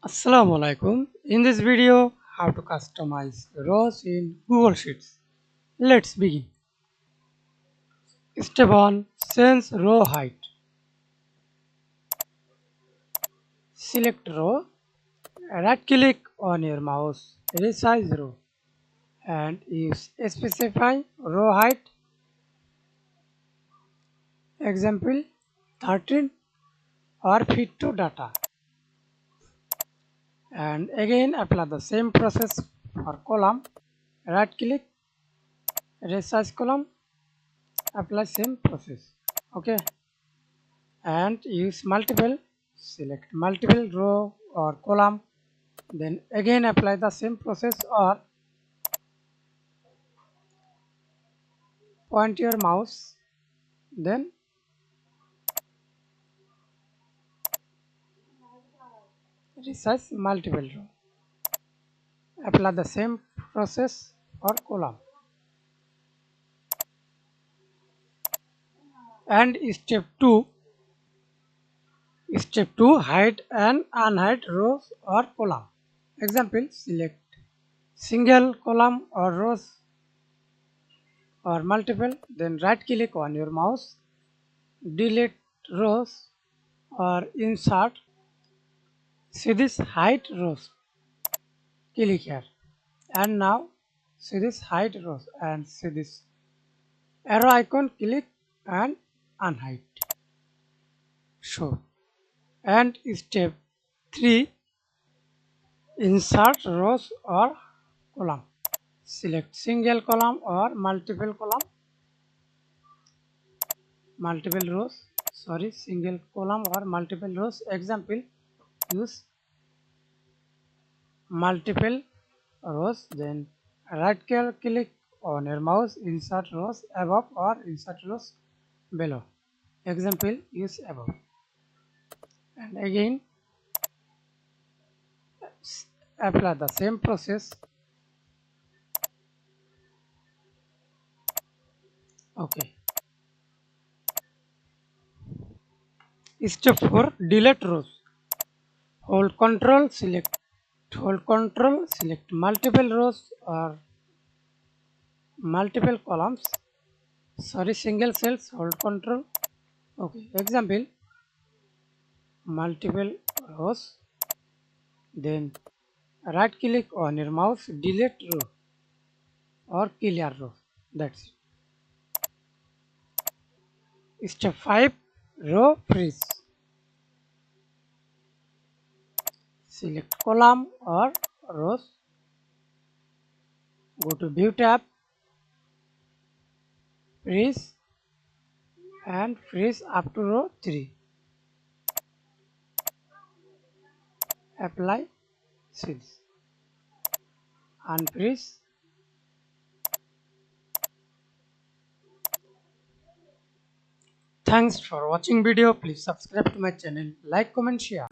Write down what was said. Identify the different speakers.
Speaker 1: Assalamu Walaikum. In this video, how to customize rows in Google Sheets. Let's begin. Step 1. Sense row height. Select row. Right click on your mouse. Resize row. And use specify row height. Example 13 or fit to data. And again apply the same process for column. Right click. Resize column. Apply same process. Okay. And use multiple, select multiple row or column, then again apply the same process or point your mouse, then resize multiple row, apply the same process for column. And step 2 hide and unhide rows or column. Example, select single column or rows or multiple, then right click on your mouse, delete rows or insert. See this hide rows, click here, and now see this hide rows and see this arrow icon, click and unhide, show. And step 3, insert rows or column. Select single column or multiple rows, single column or multiple rows. Example, use multiple rows, then right click on your mouse, insert rows above or insert rows below. Example, use above. And again apply the same process. Okay. Step 4, delete rows. Hold control, select multiple rows or multiple columns, single cells, hold control. Okay, example, multiple rows, then right click on your mouse, delete row or clear row. That's it. Step 5, row freeze. Select column or rows, go to view tab, freeze and freeze up to row 3. Apply, freeze, unfreeze. Thanks for watching video. Please subscribe to my channel, like, comment, share.